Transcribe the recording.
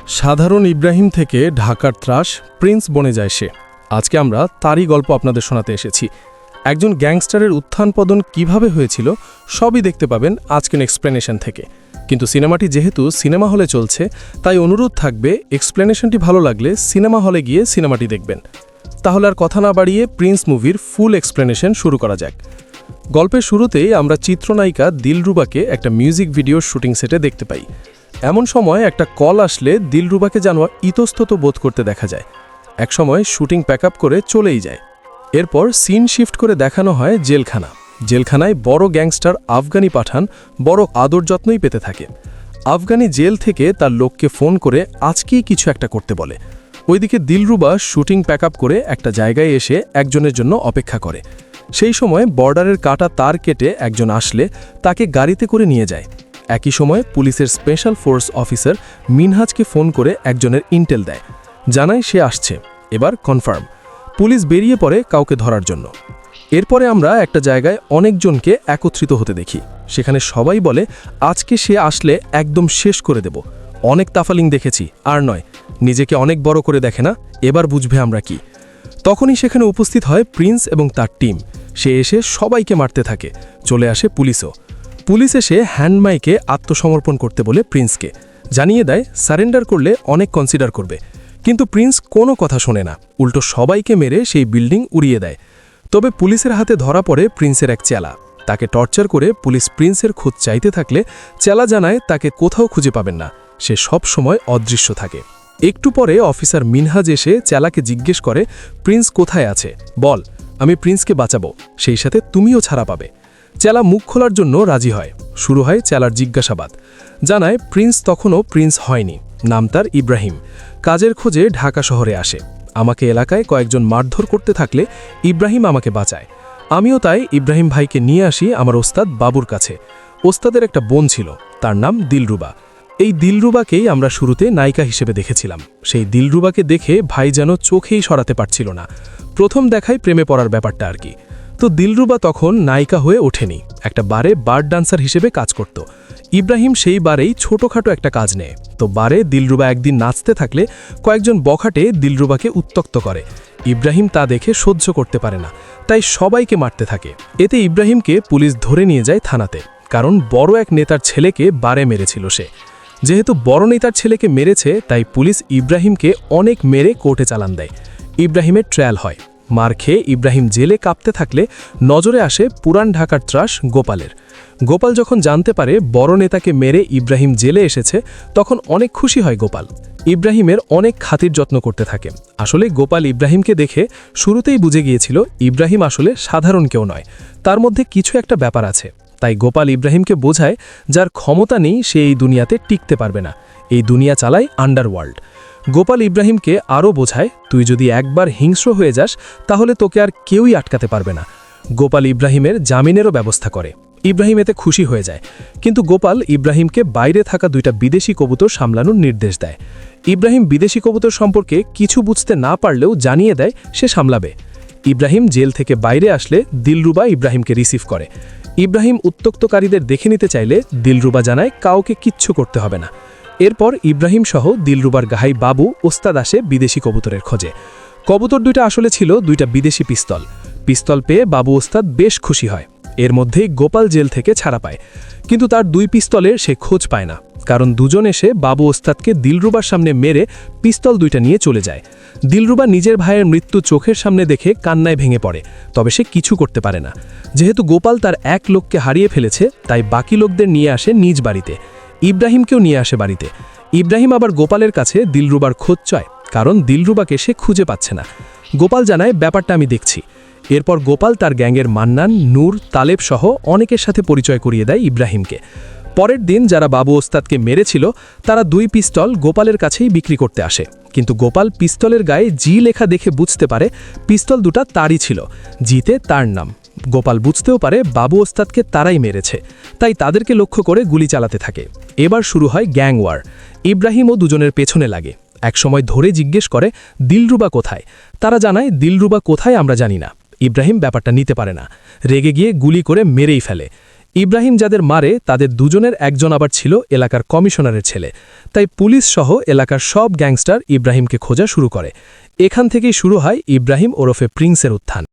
সাধারণ ইব্রাহিম থেকে ঢাকার ত্রাস প্রিন্স বনে যায় সে। আজকে আমরা তারই গল্প আপনাদের শোনাতে এসেছি। একজন গ্যাংস্টারের উত্থান পতন কীভাবে হয়েছিল সবই দেখতে পাবেন আজকের এক্সপ্লেনেশন থেকে। কিন্তু সিনেমাটি যেহেতু সিনেমা হলে চলছে, তাই অনুরোধ থাকবে এক্সপ্লেনেশনটি ভালো লাগলে সিনেমা হলে গিয়ে সিনেমাটি দেখবেন। তাহলে আর কথা না বাড়িয়ে প্রিন্স মুভির ফুল এক্সপ্লেনেশন শুরু করা যাক। গল্পের শুরুতেই আমরা চিত্রনায়িকা দিলরুবাকে একটা মিউজিক ভিডিওর শুটিং সেটে দেখতে পাই। এমন সময় একটা কল আসলে দিলরুবাকে যেন ইতস্তত বোধ করতে দেখা যায়। একসময় শুটিং প্যাক আপ করে চলেই যায়। এরপর সিন শিফট করে দেখানো হয় জেলখানা। জেলখানায় বড় গ্যাংস্টার আফগানি পাঠান বড় আদর যত্নই পেতে থাকে। আফগানি জেল থেকে তার লোককে ফোন করে আজকেই কিছু একটা করতে বলে। ওইদিকে দিলরুবা শুটিং প্যাক আপ করে একটা জায়গায় এসে একজনের জন্য অপেক্ষা করে। সেই সময় বর্ডারের কাটা তার কেটে একজন আসলে তাকে গাড়িতে করে নিয়ে যায়। একই সময় পুলিশের স্পেশাল ফোর্স অফিসার মিনহাজকে ফোন করে একজনের ইন্টেল দেয়, জানায় সে আসছে। এবার কনফার্ম। পুলিশ বেরিয়ে পড়ে কাউকে ধরার জন্য। এরপরে আমরা একটা জায়গায় অনেকজনকে একত্রিত হতে দেখি। সেখানে সবাই বলে আজকে সে আসলে একদম শেষ করে দেব। অনেক তাফালিং দেখেছি, আর নয়, নিজেকে অনেক বড় করে দেখে না, এবার বুঝবে আমরা কি। তখনই সেখানে উপস্থিত হয় প্রিন্স এবং তার টিম। সে এসে সবাইকে মারতে থাকে। চলে আসে পুলিশও। পুলিশ এসে হ্যান্ডমাইকে আত্মসমর্পণ করতে বলে প্রিন্সকে, জানিয়ে দেয় সারেন্ডার করলে অনেক কনসিডার করবে। কিন্তু প্রিন্স কোনো কথা শোনে না, উল্টো সবাইকে মেরে সেই বিল্ডিং উড়িয়ে দেয়। তবে পুলিশের হাতে ধরা পড়ে প্রিন্সের এক চেলা। তাকে টর্চার করে পুলিশ প্রিন্সের খোঁজ চাইতে থাকলে চেলা জানায় তাকে কোথাও খুঁজে পাবেন না, সে সব সময় অদৃশ্য থাকে। একটু পরে অফিসার মিনহাজ এসে চেলাকে জিজ্ঞেস করে প্রিন্স কোথায় আছে, বল, আমি প্রিন্সকে বাঁচাবো, সেই সাথে তুমিও ছাড়া পাবে। চেলা মুখ খোলার জন্য রাজি হয়। শুরু হয় চেলার জিজ্ঞাসাবাদ। জানায় প্রিন্স তখনও প্রিন্স হয়নি, নাম তার ইব্রাহিম। কাজের খোঁজে ঢাকা শহরে আসে। আমাকে এলাকায় কয়েকজন মারধর করতে থাকলে ইব্রাহিম আমাকে বাঁচায়। আমিও তাই ইব্রাহিম ভাইকে নিয়ে আসি আমার ওস্তাদ বাবুর কাছে। ওস্তাদের একটা বোন ছিল, তার নাম দিলরুবা। এই দিলরুবাকেই আমরা শুরুতে নায়িকা হিসেবে দেখেছিলাম। সেই দিলরুবাকে দেখে ভাই যেন চোখেই সরাতে পারছিল না। প্রথম দেখায় প্রেমে পড়ার ব্যাপারটা আর কি। তো দিলরুবা তখন নায়িকা হয়ে ওঠেনি, একটা বারে বার ডান্সার হিসেবে কাজ করত। ইব্রাহিম সেই বারেই ছোটোখাটো একটা কাজ নেয়। তো বারে দিলরুবা একদিন নাচতে থাকলে কয়েকজন বখাটে দিলরুবাকে উত্ত্যক্ত করে। ইব্রাহিম তা দেখে সহ্য করতে পারে না, তাই সবাইকে মারতে থাকে। এতে ইব্রাহিমকে পুলিশ ধরে নিয়ে যায় থানাতে, কারণ বড় এক নেতার ছেলেকে বারে মেরেছিল সে। যেহেতু বড় নেতার ছেলেকে মেরেছে, তাই পুলিশ ইব্রাহিমকে অনেক মেরে কোর্টে চালান দেয়। ইব্রাহিমের ট্রায়াল হয়। মার খেয়ে ইব্রাহিম জেলে কাঁপতে থাকলে নজরে আসে পুরান ঢাকার ত্রাস গোপালের। গোপাল যখন জানতে পারে বড় নেতাকে মেরে ইব্রাহিম জেলে এসেছে, তখন অনেক খুশি হয় গোপাল। ইব্রাহিমের অনেক খাতির যত্ন করতে থাকে। আসলে গোপাল ইব্রাহিমকে দেখে শুরুতেই বুঝে গিয়েছিল ইব্রাহিম আসলে সাধারণ কেউ নয়, তার মধ্যে কিছু একটা ব্যাপার আছে। তাই গোপাল ইব্রাহিমকে বোঝায় যার ক্ষমতা নেই সে এই দুনিয়াতে টিকতে পারবে না, এই দুনিয়া চালায় আন্ডারওয়ার্ল্ড। গোপাল ইব্রাহিমকে আরও বোঝায় তুই যদি একবার হিংস্র হয়ে যাস তাহলে তোকে আর কেউই আটকাতে পারবে না। গোপাল ইব্রাহিমের জামিনেরও ব্যবস্থা করে। ইব্রাহিম এতে খুশি হয়ে যায়। কিন্তু গোপাল ইব্রাহিমকে বাইরে থাকা দুইটা বিদেশি কবুতর সামলানোর নির্দেশ দেয়। ইব্রাহিম বিদেশি কবুতর সম্পর্কে কিছু বুঝতে না পারলেও জানিয়ে দেয় সে সামলাবে। ইব্রাহিম জেল থেকে বাইরে আসলে দিলরুবা ইব্রাহিমকে রিসিভ করে। ইব্রাহিম উত্ত্যক্তকারীদের দেখে নিতে চাইলে দিলরুবা জানায় কাউকে কিচ্ছু করতে হবে না। এরপর ইব্রাহিম সহ দিলরুবার গাহাই বাবু ওস্তাদ আসে বিদেশি কবুতরের খোঁজে। কবুতর দুইটা আসলে ছিল দুইটা বিদেশি পিস্তল। পিস্তল পেয়ে বাবু ওস্তাদ বেশ খুশি হয়। এর মধ্যেই গোপাল জেল থেকে ছাড়া পায়। কিন্তু তার দুই পিস্তলের সে খোঁজ পায় না, কারণ দুজন এসে বাবু ওস্তাদকে দিলরুবার সামনে মেরে পিস্তল দুইটা নিয়ে চলে যায়। দিলরুবা নিজের ভাইয়ের মৃত্যু চোখের সামনে দেখে কান্নায় ভেঙে পড়ে, তবে সে কিছু করতে পারে না। যেহেতু গোপাল তার এক লোককে হারিয়ে ফেলেছে, তাই বাকি লোকদের নিয়ে আসে নিজ বাড়িতে। ইব্রাহিমকেও নিয়ে আসে বাড়িতে। ইব্রাহিম আবার গোপালের কাছে দিলরুবার খোঁজ চায়, কারণ দিলরুবাকে সে খুঁজে পাচ্ছে না। গোপাল জানায় ব্যাপারটা আমি দেখছি। এরপর গোপাল তার গ্যাংয়ের মান্নান, নূর, তালেব সহ অনেকের সাথে পরিচয় করিয়ে দেয় ইব্রাহিমকে। পরের দিন যারা বাবু ওস্তাদকে মেরেছিল তারা দুই পিস্তল গোপালের কাছেই বিক্রি করতে আসে। কিন্তু গোপাল পিস্তলের গায়ে জি লেখা দেখে বুঝতে পারে পিস্তল দুটা তারই ছিল, জিতে তার নাম। গোপাল বুঝতেও পারে বাবু ওস্তাদকে তারাই মেরেছে, তাই তাদেরকে লক্ষ্য করে গুলি চালাতে থাকে। এবার শুরু হয় গ্যাং ওয়ার। ইব্রাহিমও দুজনের পেছনে লাগে। একসময় ধরে জিজ্ঞেস করে দিলরুবা কোথায়। তারা জানায় দিলরুবা কোথায় আমরা জানি না। ইব্রাহিম ব্যাপারটা নিতে পারে না, রেগে গিয়ে গুলি করে মেরেই ফেলে। ইব্রাহিম যাদের মারে তাদের দুজনের একজন আবার ছিল এলাকার কমিশনারের ছেলে, তাই পুলিশ সহ এলাকার সব গ্যাংস্টার ইব্রাহিমকে খোঁজা শুরু করে। এখান থেকেই শুরু হয় ইব্রাহিম ওরফে প্রিন্সের উত্থান।